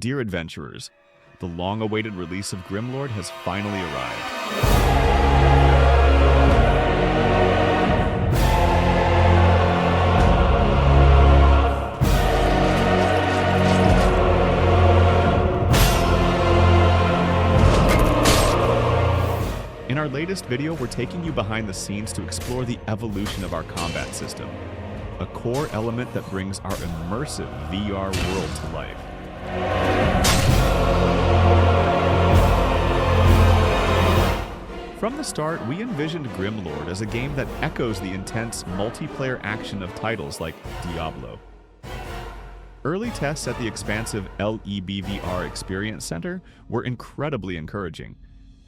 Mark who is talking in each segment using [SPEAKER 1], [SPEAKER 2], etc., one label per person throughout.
[SPEAKER 1] Dear adventurers, the long-awaited release of Grimlord has finally arrived. In our latest video, we're taking you behind the scenes to explore the evolution of our combat system, a core element that brings our immersive VR world to life. From the start, we envisioned Grimlord as a game that echoes the intense multiplayer action of titles like Diablo. Early tests at the expansive LEBVR Experience Center were incredibly encouraging.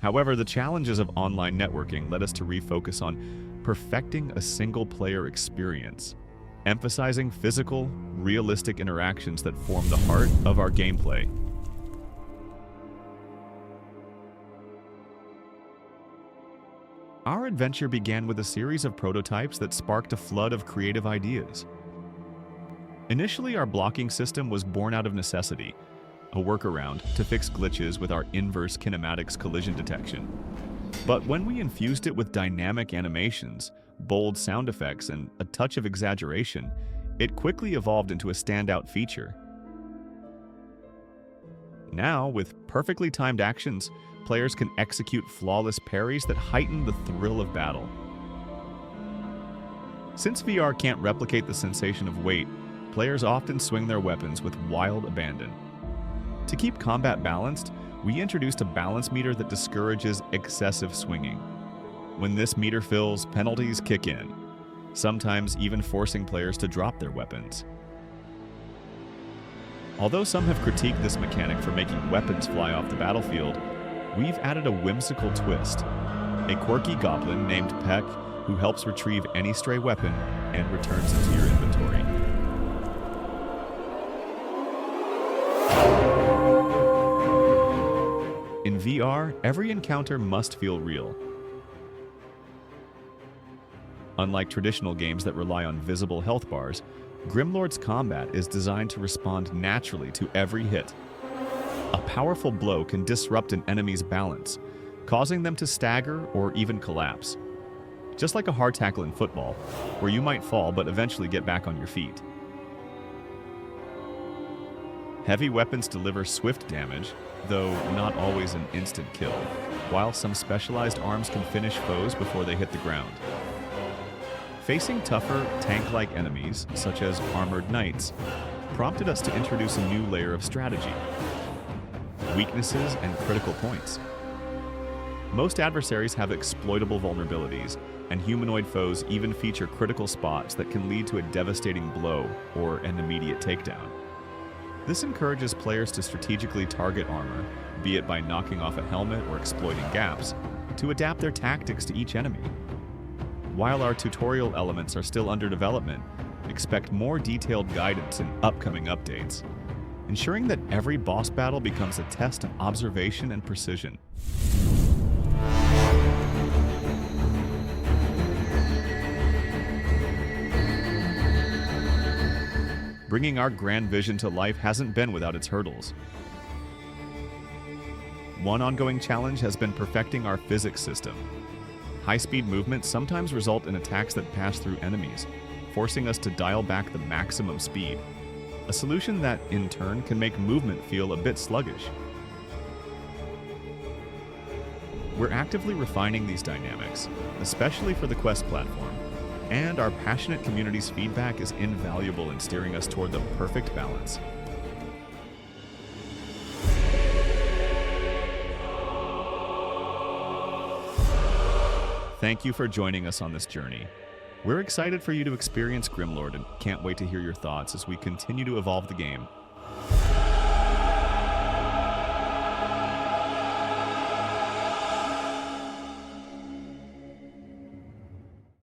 [SPEAKER 1] However, the challenges of online networking led us to refocus on perfecting a single-player experience, emphasizing physical, realistic interactions that form the heart of our gameplay. Our adventure began with a series of prototypes that sparked a flood of creative ideas. Initially, our blocking system was born out of necessity, a workaround to fix glitches with our inverse kinematics collision detection. But when we infused it with dynamic animations, bold sound effects, and a touch of exaggeration, it quickly evolved into a standout feature. Now, with perfectly timed actions, players can execute flawless parries that heighten the thrill of battle. Since VR can't replicate the sensation of weight, players often swing their weapons with wild abandon. To keep combat balanced, we introduced a balance meter that discourages excessive swinging. When this meter fills, penalties kick in, sometimes even forcing players to drop their weapons. Although some have critiqued this mechanic for making weapons fly off the battlefield, we've added a whimsical twist, a quirky goblin named Peck who helps retrieve any stray weapon and returns it to your inventory. In VR, every encounter must feel real. Unlike traditional games that rely on visible health bars, Grimlord's combat is designed to respond naturally to every hit. A powerful blow can disrupt an enemy's balance, causing them to stagger or even collapse. Just like a hard tackle in football, where you might fall but eventually get back on your feet. Heavy weapons deliver swift damage, though not always an instant kill, while some specialized arms can finish foes before they hit the ground. Facing tougher, tank-like enemies, such as armored knights, prompted us to introduce a new layer of strategy: weaknesses and critical points. Most adversaries have exploitable vulnerabilities, and humanoid foes even feature critical spots that can lead to a devastating blow or an immediate takedown. This encourages players to strategically target armor, be it by knocking off a helmet or exploiting gaps, to adapt their tactics to each enemy. While our tutorial elements are still under development, expect more detailed guidance in upcoming updates, ensuring that every boss battle becomes a test of observation and precision. Bringing our grand vision to life hasn't been without its hurdles. One ongoing challenge has been perfecting our physics system. High-speed movements sometimes result in attacks that pass through enemies, forcing us to dial back the maximum speed, a solution that, in turn, can make movement feel a bit sluggish. We're actively refining these dynamics, especially for the Quest platform, and our passionate community's feedback is invaluable in steering us toward the perfect balance. Thank you for joining us on this journey. We're excited for you to experience Grimlord and can't wait to hear your thoughts as we continue to evolve the game.